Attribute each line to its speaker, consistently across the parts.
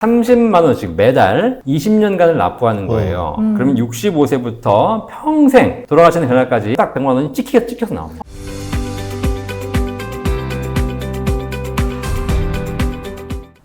Speaker 1: 30만 원씩 매달 20년간을 납부하는 거예요. 그러면 65세부터 평생 돌아가시는 그날까지 딱 100만 원이 찍혀서 나옵니다.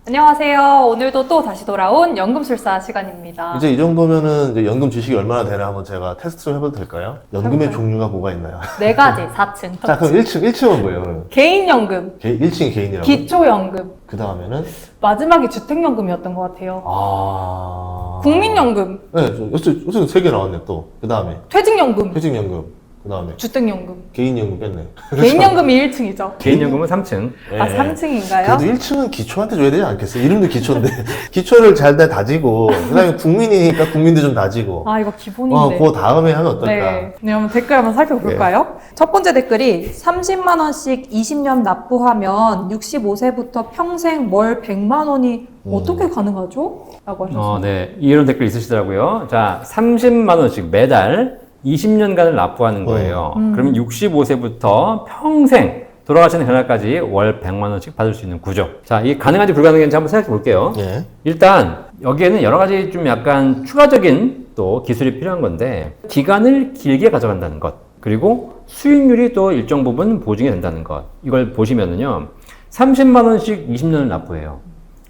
Speaker 2: 안녕하세요. 오늘도 또 다시 돌아온 연금술사 시간입니다.
Speaker 3: 이제 이 정도면은 이제 연금 지식이 얼마나 되나 한번 제가 테스트 좀 해봐도 될까요? 연금의 종류가 뭐가 있나요?
Speaker 2: 4가지, 4층.
Speaker 3: 자, 그럼 1층은 뭐예요? 그러면?
Speaker 2: 개인연금,
Speaker 3: 1층이 개인이라고?
Speaker 2: 기초연금,
Speaker 3: 그 다음에는?
Speaker 2: 마지막이 주택연금이었던 것 같아요. 국민연금,
Speaker 3: 네, 어쨌든 3개 나왔네 또. 그 다음에
Speaker 2: 퇴직연금,
Speaker 3: 퇴직연금. 그 다음에
Speaker 2: 주택연금.
Speaker 3: 개인연금 뺐네.
Speaker 2: 개인연금이 1층이죠.
Speaker 1: 개인연금은 3층.
Speaker 2: 아, 3층인가요?
Speaker 3: 그래도 1층은 기초한테 줘야 되지 않겠어요? 이름도 기초인데. 기초를 잘 다지고, 그 다음에 국민이니까 국민도 좀 다지고.
Speaker 2: 아, 이거 기본인데.
Speaker 3: 그 다음에 하면 어떨까?
Speaker 2: 네. 그럼 댓글 한번 살펴볼까요? 첫 번째 댓글이 30만 원씩 20년 납부하면 65세부터 평생 월 100만 원이 어떻게 가능하죠? 라고 하셨어요.
Speaker 1: 네. 이런 댓글 있으시더라고요. 자, 30만 원씩 매달 20년간을 납부하는 거예요. 그러면 65세부터 평생 돌아가시는 그날까지 월 100만 원씩 받을 수 있는 구조. 자, 이게 가능한지 불가능한지 한번 생각해 볼게요.
Speaker 3: 예.
Speaker 1: 일단 여기에는 여러 가지 좀 약간 추가적인 또 기술이 필요한 건데, 기간을 길게 가져간다는 것, 그리고 수익률이 또 일정 부분 보증이 된다는 것. 이걸 보시면은요, 30만 원씩 20년을 납부해요.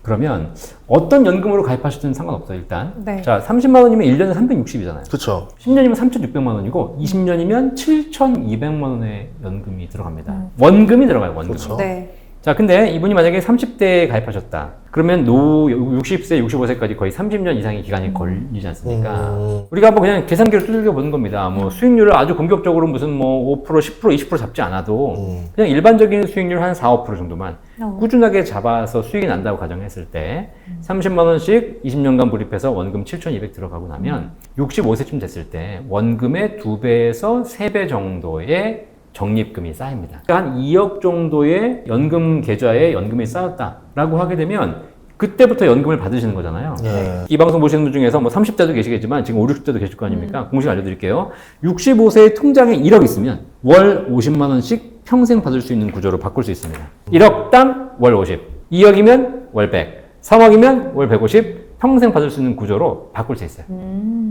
Speaker 1: 그러면 어떤 연금으로 가입하시든 상관없어요, 일단.
Speaker 2: 네.
Speaker 1: 자, 30만 원이면 1년에 360이잖아요.
Speaker 3: 그쵸.
Speaker 1: 10년이면 3,600만 원이고 20년이면 7,200만 원의 연금이 들어갑니다. 원금이 들어가요, 원금.
Speaker 3: 그쵸.
Speaker 2: 네.
Speaker 1: 자, 근데 이분이 만약에 30대에 가입하셨다. 그러면 60세, 65세까지 거의 30년 이상의 기간이 걸리지 않습니까? 우리가 뭐 그냥 계산기를 두들겨 보는 겁니다. 뭐 수익률을 아주 공격적으로 무슨 뭐 5%, 10%, 20% 잡지 않아도 그냥 일반적인 수익률 한 4, 5% 정도만 꾸준하게 잡아서 수익이 난다고 가정했을 때 30만 원씩 20년간 불입해서 원금 7,200 들어가고 나면 65세쯤 됐을 때 원금의 2배에서 3배 정도의 적립금이 쌓입니다. 한 2억 정도의 연금 계좌에 연금이 쌓였다라고 하게 되면 그때부터 연금을 받으시는 거잖아요.
Speaker 3: 예.
Speaker 1: 이 방송 보시는 분 중에서 뭐 30대도 계시겠지만 지금 5, 60대도 계실 거 아닙니까? 공식 알려드릴게요. 65세의 통장에 1억 있으면 월 50만 원씩 평생 받을 수 있는 구조로 바꿀 수 있습니다. 1억당 월 50, 2억이면 월 100, 3억이면 월 150, 평생 받을 수 있는 구조로 바꿀 수 있어요.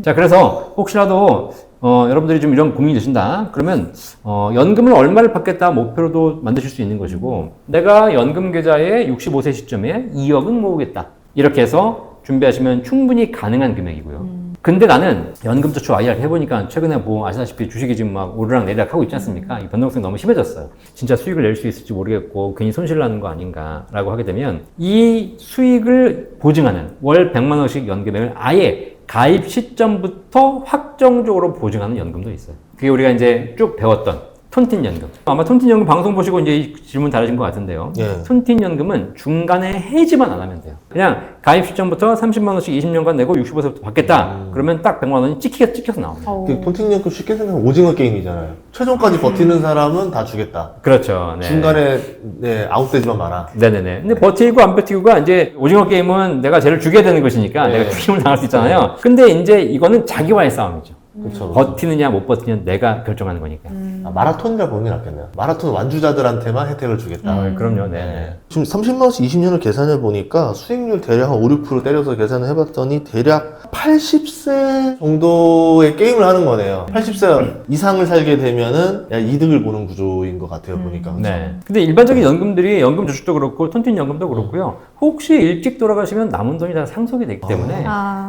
Speaker 1: 자, 그래서 혹시라도 여러분들이 좀 이런 고민이 되신다. 그러면 연금을 얼마를 받겠다 목표로도 만드실 수 있는 것이고, 내가 연금 계좌에 65세 시점에 2억은 모으겠다. 이렇게 해서 준비하시면 충분히 가능한 금액이고요. 근데 나는 연금저축 IR 해보니까 최근에 뭐 아시다시피 주식이 지금 막 오르락내리락 하고 있지 않습니까? 이 변동성이 너무 심해졌어요. 진짜 수익을 낼 수 있을지 모르겠고 괜히 손실 나는 거 아닌가라고 하게 되면 이 수익을 보증하는 월 100만 원씩 연금액을 아예 가입 시점부터 확정적으로 보증하는 연금도 있어요. 그게 우리가 이제 쭉 배웠던 톤틴연금. 아마 톤틴연금 방송 보시고 이제 이 질문 다르신 것 같은데요.
Speaker 3: 예.
Speaker 1: 톤틴연금은 중간에 해지만 안 하면 돼요. 그냥 가입 시점부터 30만 원씩 20년간 내고 65세부터 받겠다. 그러면 딱 100만 원이 찍혀서 나옵니다.
Speaker 3: 폰팅연금 쉽게 생각하면 오징어 게임이잖아요. 최종까지 버티는 사람은 다 주겠다.
Speaker 1: 그렇죠. 네.
Speaker 3: 중간에 아웃되지만 마라.
Speaker 1: 네네네. 근데 버티고 안 버티고가 이제 오징어 게임은 내가 쟤를 죽여야 되는 것이니까 내가 죽임을 당할 수 있잖아요. 근데 이제 이거는 자기와의 싸움이죠.
Speaker 3: 그렇죠.
Speaker 1: 버티느냐 못 버티느냐 내가 결정하는 거니까.
Speaker 3: 마라톤이라 보는 게 낫겠네요. 마라톤 완주자들한테만 혜택을 주겠다.
Speaker 1: 그럼요. 네.
Speaker 3: 지금 30만 원씩 20년을 계산해 보니까 수익률 대략 한 5, 6% 때려서 계산을 해봤더니 대략 80세 정도의 게임을 하는 거네요. 80세 이상을 살게 되면은 이득을 보는 구조인 것 같아요, 보니까. 그렇죠?
Speaker 1: 네. 근데 일반적인 연금들이 연금 저축도 그렇고 톤틴 연금도 그렇고요. 혹시 일찍 돌아가시면 남은 돈이 다 상속이 되기 때문에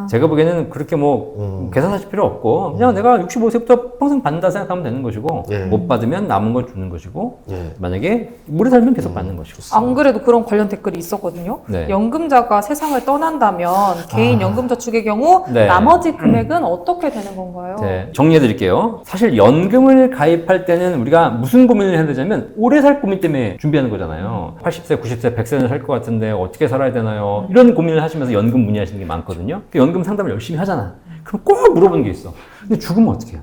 Speaker 1: 제가 보기에는 그렇게 뭐 계산하실 필요 없고 그냥 내가 65세부터 평생 받는다 생각하면 되는 것이고
Speaker 3: 예.
Speaker 1: 못 받으면 남은 걸 주는 것이고
Speaker 3: 예.
Speaker 1: 만약에 오래 살면 계속 받는 것이고.
Speaker 2: 안 그래도 그런 관련 댓글이 있었거든요.
Speaker 1: 네.
Speaker 2: 연금자가 세상을 떠난다면 개인 연금저축의 경우
Speaker 1: 네.
Speaker 2: 나머지 금액은 어떻게 되는 건가요?
Speaker 1: 네, 정리해 드릴게요. 사실 연금을 가입할 때는 우리가 무슨 고민을 해야 되냐면 오래 살 고민 때문에 준비하는 거잖아요. 80세, 90세, 100세는 살 것 같은데 어떻게 살아야 되나요? 이런 고민을 하시면서 연금 문의하시는 게 많거든요. 그 연금 상담을 열심히 하잖아. 그럼 꼭 물어보는 게 있어. 근데 죽으면 어떻게 해요?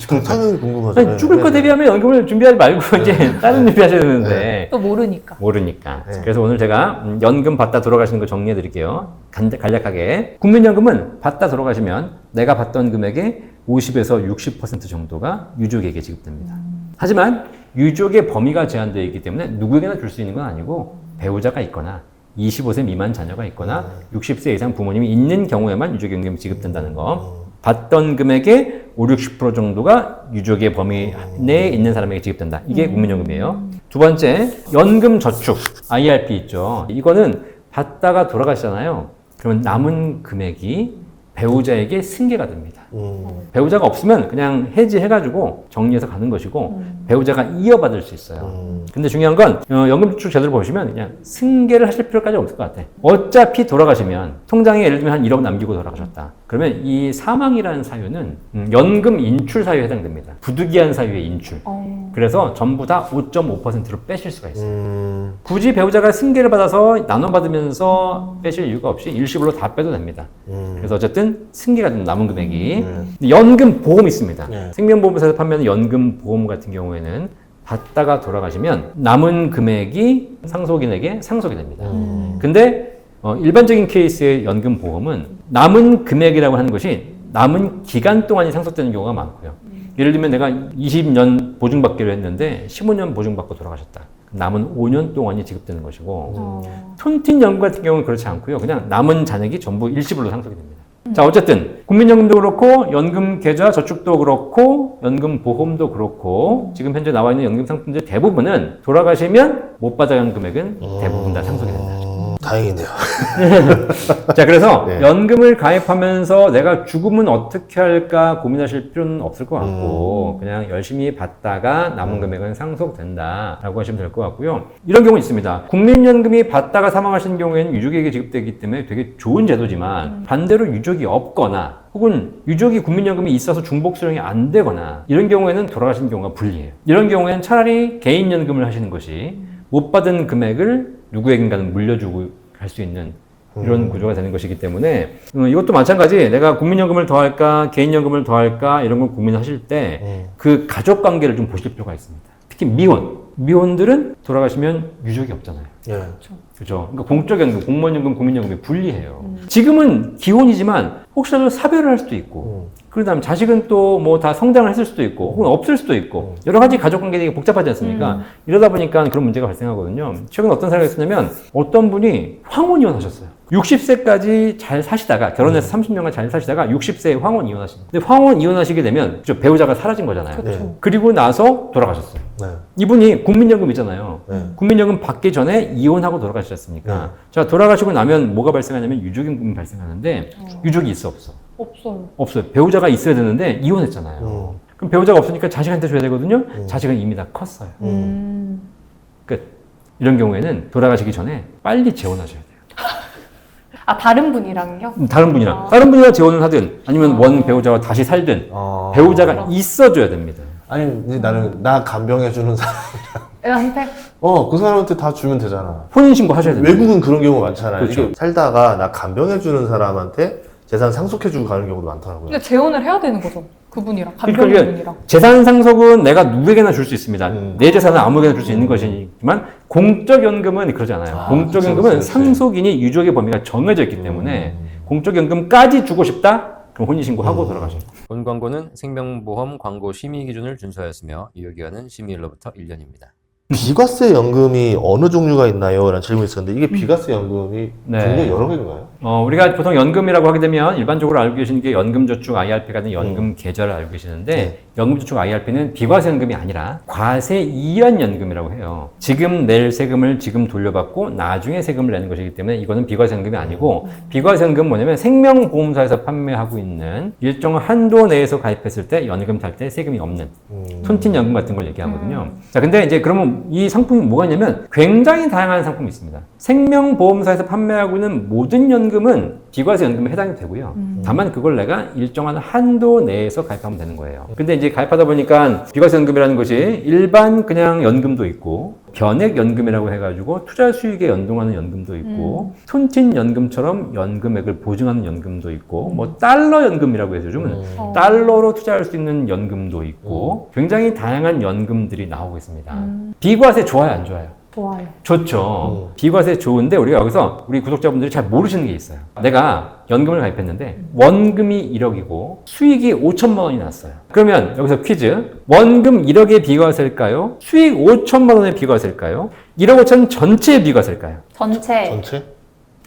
Speaker 3: 그럼 당연히 궁금하죠.
Speaker 1: 아니, 죽을 거 대비하면 연금을 준비하지 말고 이제 다른 준비하셔야 되는데
Speaker 2: 또 모르니까.
Speaker 1: 모르니까.
Speaker 3: 네.
Speaker 1: 그래서 오늘 제가 연금 받다 돌아가시는 거 정리해 드릴게요. 간략하게. 국민연금은 받다 돌아가시면 내가 받던 금액의 50에서 60% 정도가 유족에게 지급됩니다. 하지만 유족의 범위가 제한되어 있기 때문에 누구에게나 줄 수 있는 건 아니고 배우자가 있거나 25세 미만 자녀가 있거나 60세 이상 부모님이 있는 경우에만 유족연금이 지급된다는 거. 받던 금액의 50-60% 정도가 유족의 범위 내에 있는 사람에게 지급된다. 이게 국민연금이에요. 두 번째, 연금저축, IRP 있죠. 이거는 받다가 돌아가시잖아요. 그러면 남은 금액이 배우자에게 승계가 됩니다. 배우자가 없으면 그냥 해지해가지고 정리해서 가는 것이고 배우자가 이어받을 수 있어요. 근데 중요한 건 연금저축 제도를 보시면 그냥 승계를 하실 필요까지 없을 것 같아. 어차피 돌아가시면 통장에 예를 들면 한 1억 남기고 돌아가셨다. 그러면 이 사망이라는 사유는 연금 인출 사유에 해당됩니다. 부득이한 사유의 인출. 그래서 전부 다 5.5%로 빼실 수가 있어요. 굳이 배우자가 승계를 받아서 나눠받으면서 빼실 이유가 없이 일시불로 다 빼도 됩니다. 그래서 어쨌든 승계가 된 남은 금액이 연금 보험이 있습니다. 생명보험사에서 판매하는 연금 보험 같은 경우에는 받다가 돌아가시면 남은 금액이 상속인에게 상속이 됩니다. 근데 일반적인 케이스의 연금 보험은 남은 금액이라고 하는 것이 남은 기간 동안이 상속되는 경우가 많고요. 예를 들면 내가 20년 보증받기로 했는데 15년 보증받고 돌아가셨다. 남은 5년 동안이 지급되는 것이고 톤틴 연금 같은 경우는 그렇지 않고요. 그냥 남은 잔액이 전부 일시불로 상속이 됩니다. 자, 어쨌든 국민연금도 그렇고 연금 계좌 저축도 그렇고 연금 보험도 그렇고 지금 현재 나와 있는 연금 상품들 대부분은 돌아가시면 못 받아간 금액은 대부분 다 상속이 된다.
Speaker 3: 다행이네요.
Speaker 1: 자, 그래서
Speaker 3: 네.
Speaker 1: 연금을 가입하면서 내가 죽으면 어떻게 할까 고민하실 필요는 없을 것 같고 그냥 열심히 받다가 남은 금액은 상속된다라고 하시면 될 것 같고요. 이런 경우 있습니다. 국민연금이 받다가 사망하신 경우에는 유족에게 지급되기 때문에 되게 좋은 제도지만 반대로 유족이 없거나 혹은 유족이 국민연금이 있어서 중복 수령이 안 되거나 이런 경우에는 돌아가신 경우가 불리해요. 이런 경우에는 차라리 개인연금을 하시는 것이 못 받은 금액을 누구에겐가는 물려주고 할 수 있는 이런 구조가 되는 것이기 때문에 이것도 마찬가지 내가 국민연금을 더 할까 개인연금을 더 할까 이런 걸 고민하실 때 그 가족관계를 좀 보실 필요가 있습니다. 특히 미혼들은 돌아가시면 유족이 없잖아요.
Speaker 3: 예.
Speaker 1: 그죠? 그러니까 공적연금, 공무원연금, 국민연금이 분리해요. 지금은 기혼이지만 혹시라도 사별을 할 수도 있고, 그 다음에 자식은 또 뭐 다 성장을 했을 수도 있고, 혹은 없을 수도 있고, 여러 가지 가족관계가 되게 복잡하지 않습니까? 이러다 보니까 그런 문제가 발생하거든요. 최근 어떤 사례가 있었냐면, 어떤 분이 황혼 이혼하셨어요. 60세까지 잘 사시다가, 결혼해서 30년간 잘 사시다가 60세에 황혼 이혼하신. 근데 황혼 이혼하시게 되면, 그죠? 배우자가 사라진 거잖아요.
Speaker 3: 네.
Speaker 1: 그리고 나서 돌아가셨어요.
Speaker 3: 네.
Speaker 1: 이분이 국민연금 있잖아요.
Speaker 3: 네.
Speaker 1: 국민연금 받기 전에 이혼하고 돌아가시지 않습니까?
Speaker 3: 네.
Speaker 1: 자, 돌아가시고 나면 뭐가 발생하냐면 유족임금이 발생하는데 유족이 있어 없어?
Speaker 2: 없어요.
Speaker 1: 없어요. 배우자가 있어야 되는데 이혼했잖아요. 그럼 배우자가 없으니까 자식한테 줘야 되거든요. 자식은 이미 다 컸어요. 끝. 이런 경우에는 돌아가시기 전에 빨리 재혼하셔야 돼요.
Speaker 2: 아, 다른 분이랑요?
Speaker 1: 다른 분이랑. 다른 분이랑 재혼을 하든 아니면 원 배우자와 다시 살든 배우자가 있어줘야 됩니다.
Speaker 3: 아니 이제 나는 나 간병해주는 사람
Speaker 2: 애한테?
Speaker 3: 그 사람한테 다 주면 되잖아.
Speaker 1: 혼인신고 하셔야 됩니다.
Speaker 3: 외국은 그런 경우 많잖아요.
Speaker 1: 그렇죠.
Speaker 3: 이게 살다가 나 간병해주는 사람한테 재산 상속해주고 가는 경우도 많더라고요.
Speaker 2: 근데 재혼을 해야 되는 거죠. 그분이랑,
Speaker 1: 그러니까
Speaker 2: 간병인분이랑.
Speaker 1: 재산 상속은 내가 누구에게나 줄 수 있습니다. 내 재산은 아무에게나 줄 수 있는 것이지만 공적연금은 그러지 않아요. 공적연금은
Speaker 3: 그치.
Speaker 1: 상속인이 유족의 범위가 정해져 있기 때문에 공적연금까지 주고 싶다? 그럼 혼인신고하고 돌아가셔요.
Speaker 4: 본 광고는 생명보험 광고 심의 기준을 준수하였으며 유효기간은 심의일로부터 1년입니다.
Speaker 3: 비과세 연금이 어느 종류가 있나요? 라는 질문이 있었는데 이게 비과세 연금이
Speaker 1: 네.
Speaker 3: 종류가 여러 개인가요?
Speaker 1: 우리가 보통 연금이라고 하게 되면 일반적으로 알고 계시는 게 연금저축 IRP 같은 연금 계좌를 알고 계시는데
Speaker 3: 네.
Speaker 1: 연금저축 IRP는 비과세연금이 아니라 과세 이연연금이라고 해요. 지금 낼 세금을 지금 돌려받고 나중에 세금을 내는 것이기 때문에 이거는 비과세연금이 아니고 비과세연금은 뭐냐면 생명보험사에서 판매하고 있는 일정 한도 내에서 가입했을 때 연금 탈 때 세금이 없는 톤틴 연금 같은 걸 얘기하거든요. 자, 근데 이제 그러면 이 상품이 뭐가 있냐면 굉장히 다양한 상품이 있습니다. 생명보험사에서 판매하고 있는 모든 연금은 비과세 연금에 해당이 되고요. 다만 그걸 내가 일정한 한도 내에서 가입하면 되는 거예요. 근데 이제 가입하다 보니까 비과세 연금이라는 것이 일반 그냥 연금도 있고 변액 연금이라고 해가지고 투자 수익에 연동하는 연금도 있고 톤틴 연금처럼 연금액을 보증하는 연금도 있고 뭐 달러 연금이라고 해서 요즘은 달러로 투자할 수 있는 연금도 있고 굉장히 다양한 연금들이 나오고 있습니다. 비과세 좋아요, 안 좋아요?
Speaker 2: 좋아요.
Speaker 1: 좋죠. 비과세 좋은데 우리가 여기서 우리 구독자분들이 잘 모르시는 게 있어요. 내가 연금을 가입했는데 원금이 1억이고 수익이 5천만 원이 났어요. 그러면 여기서 퀴즈. 원금 1억의 비과세일까요? 수익 5천만 원의 비과세일까요? 1억 5천 전체의 비과세일까요?
Speaker 2: 전체.
Speaker 3: 전체?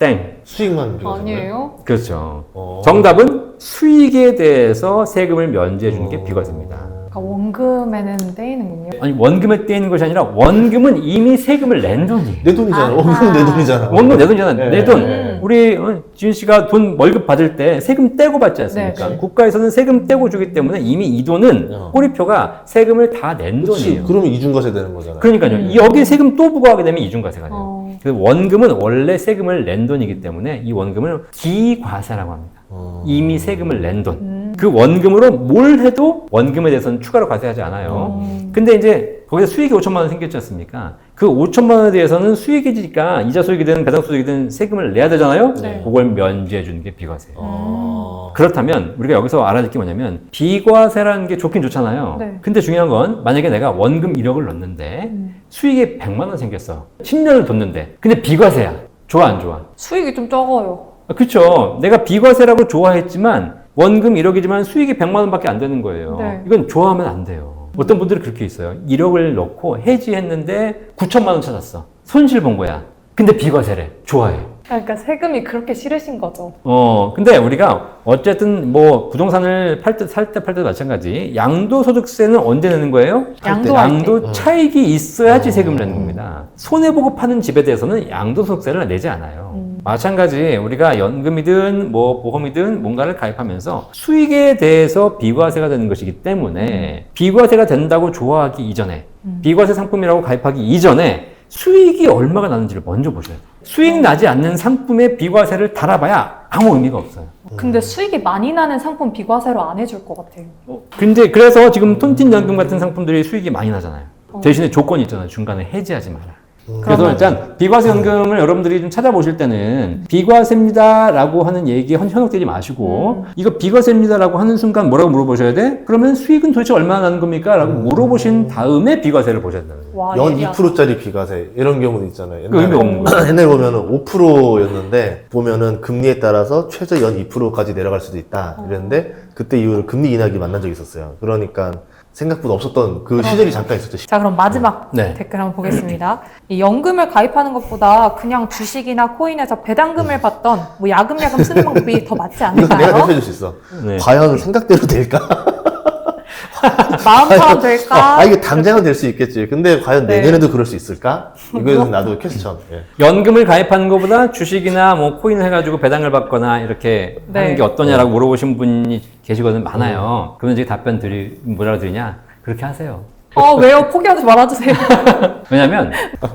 Speaker 1: 땡.
Speaker 3: 수익만 비과세.
Speaker 2: 아니에요?
Speaker 1: 그렇죠.
Speaker 3: 어.
Speaker 1: 정답은 수익에 대해서 세금을 면제해 주는 게 비과세입니다.
Speaker 2: 그러니까 원금에는 떼이는군요.
Speaker 1: 아니 원금에 떼이는 것이 아니라 원금은 이미 세금을 낸 돈이에요.
Speaker 3: 내 돈이잖아.
Speaker 2: 아하.
Speaker 3: 원금 내 돈이잖아.
Speaker 1: 원금 내 돈이잖아.
Speaker 3: 네.
Speaker 1: 내 돈.
Speaker 3: 네.
Speaker 1: 우리 지윤 씨가 돈 월급 받을 때 세금 떼고 받지 않습니까?
Speaker 2: 네.
Speaker 1: 국가에서는 세금 떼고 주기 때문에 이미 이 돈은
Speaker 3: 어.
Speaker 1: 꼬리표가 세금을 다 낸
Speaker 3: 그렇지.
Speaker 1: 돈이에요.
Speaker 3: 그러면 이중과세 되는 거잖아.
Speaker 1: 그러니까요. 여기 세금 또 부과하게 되면 이중과세가 돼요.
Speaker 2: 어.
Speaker 1: 그래서 원금은 원래 세금을 낸 돈이기 때문에 이 원금을 기과세라고 합니다. 이미 세금을 낸 돈. 그 원금으로 뭘 해도 원금에 대해서는 추가로 과세하지 않아요. 근데 이제 거기서 수익이 5천만 원 생겼지 않습니까? 그 5천만 원에 대해서는 수익이니까 이자 수익이든 배당 수익이든 세금을 내야 되잖아요.
Speaker 2: 네.
Speaker 1: 그걸 면제해 주는 게 비과세예요.
Speaker 3: 어.
Speaker 1: 그렇다면 우리가 여기서 알아둘 게 뭐냐면 비과세라는 게 좋긴 좋잖아요.
Speaker 2: 네.
Speaker 1: 근데 중요한 건 만약에 내가 원금 1억을 넣었는데 수익이 100만 원 생겼어. 10년을 뒀는데 근데 비과세야. 좋아 안 좋아?
Speaker 2: 수익이 좀 적어요.
Speaker 1: 그렇죠. 내가 비과세라고 좋아했지만 원금 1억이지만 수익이 100만 원밖에 안 되는 거예요.
Speaker 2: 네.
Speaker 1: 이건 좋아하면 안 돼요. 어떤 분들이 그렇게 있어요. 1억을 넣고 해지했는데 9천만 원 찾았어. 손실 본 거야. 근데 비과세래. 좋아해.
Speaker 2: 그러니까 세금이 그렇게 싫으신 거죠.
Speaker 1: 근데 우리가 어쨌든 뭐 부동산을 살 때 팔 때도 마찬가지. 양도소득세는 언제 내는 거예요?
Speaker 2: 양도할 때.
Speaker 1: 양도 차익이 있어야지 세금을 내는 겁니다. 손해보고 파는 집에 대해서는 양도소득세를 내지 않아요. 마찬가지 우리가 연금이든 뭐 보험이든 뭔가를 가입하면서 수익에 대해서 비과세가 되는 것이기 때문에 비과세가 된다고 좋아하기 이전에 비과세 상품이라고 가입하기 이전에 수익이 얼마가 나는지를 먼저 보셔야 돼요. 수익 나지 않는 상품에 비과세를 달아봐야 아무 의미가 없어요.
Speaker 2: 근데 수익이 많이 나는 상품 비과세로 안 해줄 것 같아요.
Speaker 1: 근데 그래서 지금 톤틴 연금 같은 상품들이 수익이 많이 나잖아요. 대신에 조건이 있잖아요. 중간에 해지하지 마라. 그래서 일단 비과세 연금을 여러분들이 좀 찾아보실 때는 비과세입니다라고 하는 얘기에 현혹되지 마시고 이거 비과세입니다라고 하는 순간 뭐라고 물어보셔야 돼? 그러면 수익은 도대체 얼마나 나는 겁니까? 라고 물어보신 다음에 비과세를 보셔야 된다는 거예요.
Speaker 2: 와,
Speaker 3: 연
Speaker 2: 예리하다.
Speaker 3: 2%짜리 비과세 이런 경우도 있잖아요.
Speaker 1: 그 의미 없는 거예요.
Speaker 3: 옛날에 보면은 5%였는데 보면은 금리에 따라서 최저 연 2%까지 내려갈 수도 있다. 이랬는데 그때 이후로 금리 인하기 만난 적이 있었어요. 그러니까 생각보다 없었던 그 시절이 잠깐 있었죠.
Speaker 2: 자, 그럼 마지막
Speaker 1: 네.
Speaker 2: 댓글 한번 보겠습니다. 이 연금을 가입하는 것보다 그냥 주식이나 코인에서 배당금을 받던 뭐 야금야금 쓰는 방법이 더 맞지
Speaker 3: 이거 내가
Speaker 2: 않을까요?
Speaker 3: 대표해줄 수 있어.
Speaker 1: 네.
Speaker 3: 과연 생각대로 될까?
Speaker 2: 마음처럼 될까?
Speaker 3: 이게 당장은 될 수 있겠지. 근데 과연
Speaker 2: 네.
Speaker 3: 내년에도 그럴 수 있을까? 이거는 나도 퀘스천. 예.
Speaker 1: 연금을 가입하는 것보다 주식이나 뭐 코인을 해가지고 배당을 받거나 이렇게
Speaker 2: 네.
Speaker 1: 하는 게 어떠냐라고 물어보신 분이 계시거든 많아요. 그러면 이제 답변 뭐라고 드리냐? 그렇게 하세요.
Speaker 2: 왜요? 포기하지 말아주세요.
Speaker 1: 왜냐면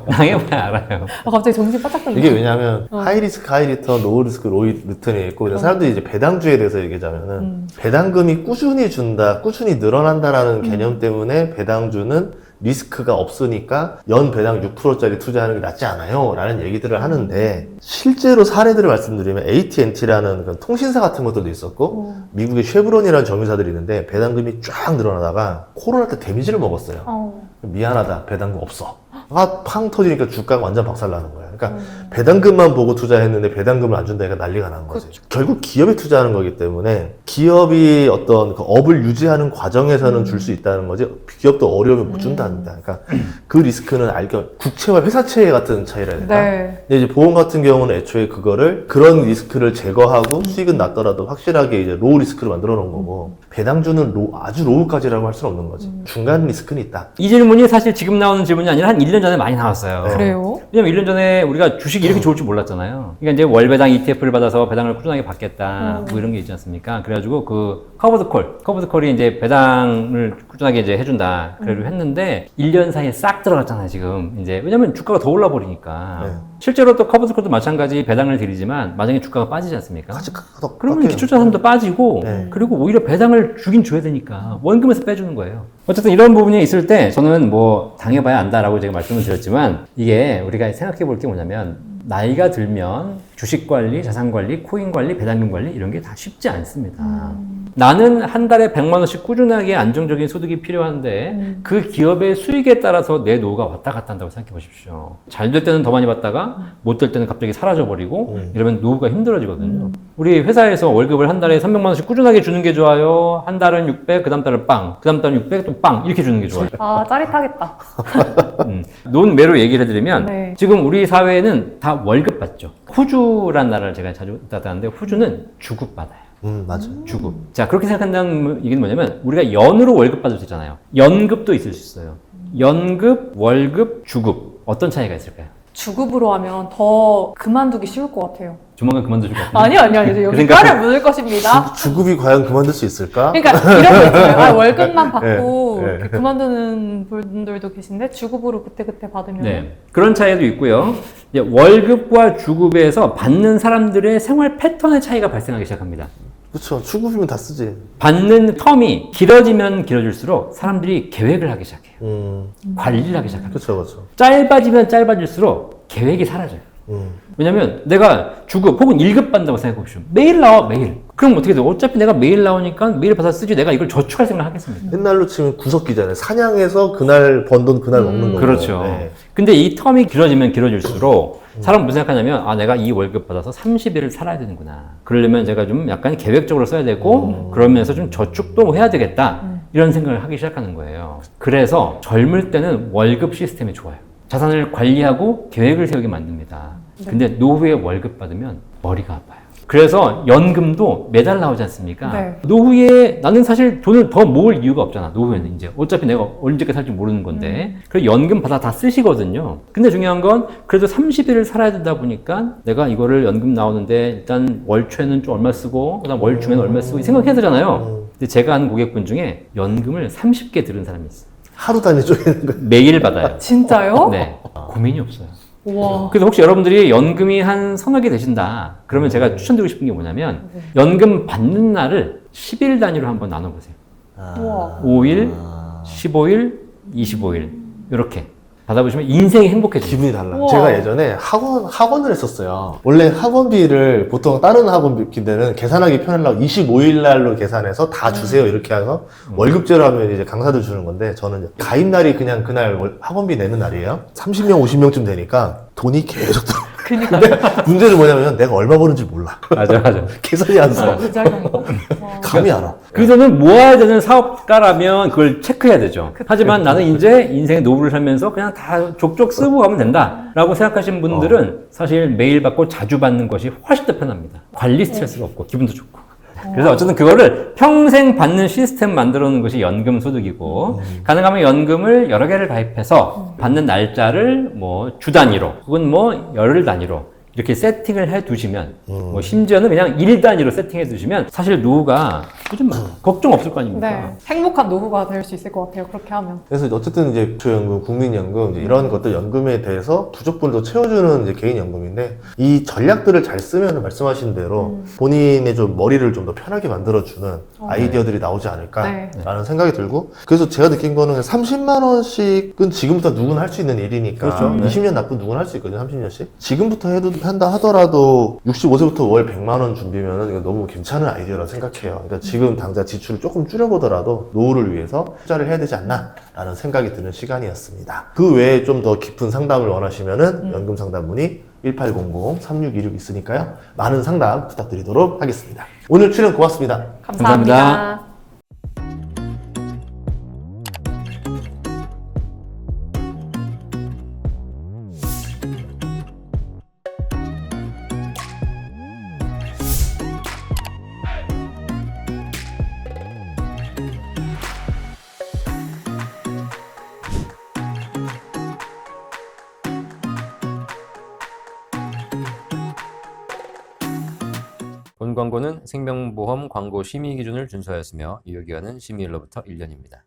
Speaker 1: 당해봐야 알아요.
Speaker 2: 갑자기 정신 바짝 들려.
Speaker 3: 이게 왜냐면 하이 리스크 하이 리턴, 로우 리스크 로우 리턴이 있고 그래서 사람들이 이제 배당주에 대해서 얘기하자면은 배당금이 꾸준히 준다, 꾸준히 늘어난다라는 개념 때문에 배당주는 리스크가 없으니까 연 배당 6%짜리 투자하는 게 낫지 않아요? 라는 얘기들을 하는데 실제로 사례들을 말씀드리면 AT&T라는 그런 통신사 같은 것들도 있었고 미국의 쉐브론이라는 정유사들이 있는데 배당금이 쫙 늘어나다가 코로나 때 데미지를 먹었어요. 미안하다, 배당금 없어. 팡 터지니까 주가가 완전 박살나는 거야. 그러니까 배당금만 보고 투자했는데 배당금을 안 준다니까 난리가 나는 거지. 결국 기업에 투자하는 거기 때문에 기업이 어떤 그 업을 유지하는 과정에서는 줄 수 있다는 거지 기업도 어려우면 못 준답니다. 그러니까 그 리스크는 국채와 회사채 같은 차이라 해야 될까?
Speaker 2: 네.
Speaker 3: 근데 이제 보험 같은 경우는 애초에 그런 리스크를 제거하고 수익은 낮더라도 확실하게 이제 로우 리스크를 만들어 놓은 거고 배당주는 아주 로우까지라고 할 수는 없는 거지. 중간 리스크는 있다.
Speaker 1: 이 질문이 사실 지금 나오는 질문이 아니라 한 1년 전에 많이 나왔어요.
Speaker 2: 그래요?
Speaker 1: 왜냐면 1년 전에 우리가 주식이 이렇게 좋을 줄 몰랐잖아요. 그러니까 이제 월배당 ETF를 받아서 배당을 꾸준하게 받겠다. 뭐 이런 게 있지 않습니까? 그래가지고 그 커버드콜이 이제 배당을 꾸준하게 이제 해준다. 그래로 했는데 1년 사이에 싹 들어갔잖아요, 지금. 이제 왜냐면 주가가 더 올라버리니까.
Speaker 3: 네.
Speaker 1: 실제로 또 커버드콜도 마찬가지 배당을 드리지만 만약에 주가가 빠지지 않습니까? 그러면
Speaker 3: 깎여요.
Speaker 1: 기초자산도 빠지고
Speaker 3: 네.
Speaker 1: 그리고 오히려 배당을 주긴 줘야 되니까 원금에서 빼주는 거예요. 어쨌든 이런 부분이 있을 때 저는 뭐 당해봐야 안다라고 제가 말씀을 드렸지만 이게 우리가 생각해 볼 게 뭐냐면 나이가 들면 주식 관리, 자산 관리, 코인 관리, 배당금 관리 이런 게 다 쉽지 않습니다. 나는 한 달에 100만 원씩 꾸준하게 안정적인 소득이 필요한데 그 기업의 수익에 따라서 내 노후가 왔다 갔다 한다고 생각해 보십시오. 잘 될 때는 더 많이 받다가 못 될 때는 갑자기 사라져버리고 이러면 노후가 힘들어지거든요. 우리 회사에서 월급을 한 달에 300만 원씩 꾸준하게 주는 게 좋아요. 한 달은 600, 그 다음 달은 빵, 그 다음 달은 600, 또 빵 이렇게 주는 게 좋아요.
Speaker 2: 짜릿하겠다.
Speaker 1: 논매로 얘기를 해드리면
Speaker 2: 네.
Speaker 1: 지금 우리 사회는 다 월급 받죠. 호주 호주란 나라를 제가 자주 다녔는데 후주는 주급받아요.
Speaker 3: 맞아.
Speaker 1: 주급. 자, 그렇게 생각한다는 얘기는 뭐냐면 우리가 연으로 월급 받을 수 있잖아요. 연급도 있을 수 있어요. 연급, 월급, 주급. 어떤 차이가 있을까요?
Speaker 2: 주급으로 하면 더 그만두기 쉬울 것 같아요.
Speaker 1: 조만간 그만두실 것 같아요.
Speaker 2: 아니요. 여기
Speaker 1: 그러니까-
Speaker 2: 깔을 묻을 것입니다.
Speaker 3: 주급이 과연 그만둘 수 있을까?
Speaker 2: 그러니까 이런 거 있잖아요. 아, 월급만 받고
Speaker 3: 네, 네.
Speaker 2: 이렇게 그만두는 분들도 계신데 주급으로 그때그때 받으면
Speaker 1: 네. 그런 차이도 있고요. 이제 월급과 주급에서 받는 사람들의 생활 패턴의 차이가 발생하기 시작합니다.
Speaker 3: 그렇죠. 주급이면 다 쓰지.
Speaker 1: 받는 텀이 길어지면 길어질수록 사람들이 계획을 하기 시작해요. 관리를 하기 시작합니다.
Speaker 3: 그렇죠.
Speaker 1: 짧아지면 짧아질수록 계획이 사라져요. 왜냐면 내가 주급 혹은 1급 받는다고 생각해 보시죠. 매일 나와, 매일. 그럼 어떻게 돼? 어차피 내가 매일 나오니까 매일 받아 쓰지 내가 이걸 저축할 생각을 하겠습니까?
Speaker 3: 옛날로 치면 구석기잖아요. 사냥해서 그날 번 돈 그날 먹는 거고.
Speaker 1: 그렇죠.
Speaker 3: 네.
Speaker 1: 근데 이 텀이 길어지면 길어질수록 사람은 무슨 생각하냐면 아 내가 이 월급 받아서 30일을 살아야 되는구나. 그러려면 제가 좀 약간 계획적으로 써야 되고 그러면서 좀 저축도 해야 되겠다. 이런 생각을 하기 시작하는 거예요. 그래서 젊을 때는 월급 시스템이 좋아요. 자산을 관리하고 계획을 세우게 만듭니다. 근데 노후에 월급 받으면 머리가 아파요. 그래서 연금도 매달 나오지 않습니까?
Speaker 2: 네.
Speaker 1: 노후에 나는 사실 돈을 더 모을 이유가 없잖아. 노후에는 이제 어차피 내가 언제까지 살지 모르는 건데 그래서 연금 받아 다 쓰시거든요. 근데 중요한 건 그래도 30일을 살아야 되다 보니까 내가 이거를 연금 나오는데 일단 월초에는 좀 얼마 쓰고 그다음 월 중에는 얼마 쓰고 이 생각해야 되잖아요. 근데 제가 아는 고객분 중에 연금을 30개 들은 사람이 있어요.
Speaker 3: 하루 단위 쪼개는 거.
Speaker 1: 매일 받아요.
Speaker 2: 진짜요?
Speaker 1: 네. 고민이 없어요.
Speaker 2: 우와.
Speaker 1: 그래서 혹시 여러분들이 연금이 한 서너 개 되신다. 그러면 제가 추천드리고 싶은 게 뭐냐면 연금 받는 날을 10일 단위로 한번 나눠보세요.
Speaker 2: 우와.
Speaker 1: 5일, 15일, 25일 이렇게 받아보시면 인생이 행복해져요.
Speaker 3: 기분이 달라.
Speaker 2: 우와.
Speaker 3: 제가 예전에 학원을 했었어요. 원래 학원비를 보통 다른 학원비인데는 계산하기 편하려고 25일 날로 계산해서 다 주세요. 이렇게 해서 월급제로 하면 이제 강사들 주는 건데 저는 가입날이 그냥 그날 학원비 내는 날이에요. 30명, 50명쯤 되니까 돈이 계속 들어.
Speaker 2: 그니까.
Speaker 3: 문제는 뭐냐면 내가 얼마 버는지 몰라.
Speaker 1: 맞아.
Speaker 3: 계산이 안 서.
Speaker 2: 부작용이다.
Speaker 3: 감이 안 와.
Speaker 1: 그 돈은 모아야 되는 사업가라면 그걸 체크해야 되죠. 하지만 나는 이제 인생의 노후를 살면서 그냥 다 족족 쓰고 가면 된다라고 생각하시는 분들은 사실 매일 받고 자주 받는 것이 훨씬 더 편합니다. 관리 스트레스가 없고 기분도 좋고. 그래서 어쨌든 그거를 평생 받는 시스템 만들어 놓는 것이 연금 소득이고 가능하면 연금을 여러 개를 가입해서 받는 날짜를 뭐 주 단위로 혹은 뭐 열 단위로 이렇게 세팅을 해 두시면 뭐 심지어는 그냥 일 단위로 세팅해 두시면 사실 노후가 요즘 걱정 없을 거 아닙니까?
Speaker 2: 네. 행복한 노후가 될 수 있을 것 같아요. 그렇게 하면.
Speaker 3: 그래서 어쨌든 이제 기초연금, 국민연금 이제 이런 것들 연금에 대해서 부족분도 채워주는 이제 개인연금인데 이 전략들을 잘 쓰면 말씀하신 대로 본인의 좀 머리를 좀 더 편하게 만들어주는 아이디어들이 나오지 않을까라는 생각이 들고 그래서 제가 느낀 거는 30만 원씩은 지금부터 누구나 할 수 있는 일이니까
Speaker 1: 그렇죠.
Speaker 3: 20년 납부 누구나 할 수 있거든요. 30년씩 지금부터 한다 하더라도 65세부터 월 100만 원 준비면은 이거 너무 괜찮은 아이디어라고 생각해요. 그러니까 지금 당장 지출을 조금 줄여보더라도 노후를 위해서 투자를 해야 되지 않나라는 생각이 드는 시간이었습니다. 그 외에 좀 더 깊은 상담을 원하시면은 연금 상담 문의 1800-3626 있으니까요. 많은 상담 부탁드리도록 하겠습니다. 오늘 출연 고맙습니다.
Speaker 2: 감사합니다.
Speaker 1: 감사합니다.
Speaker 4: 본 광고는 생명보험 광고 심의 기준을 준수하였으며 유효기간은 심의일로부터 1년입니다.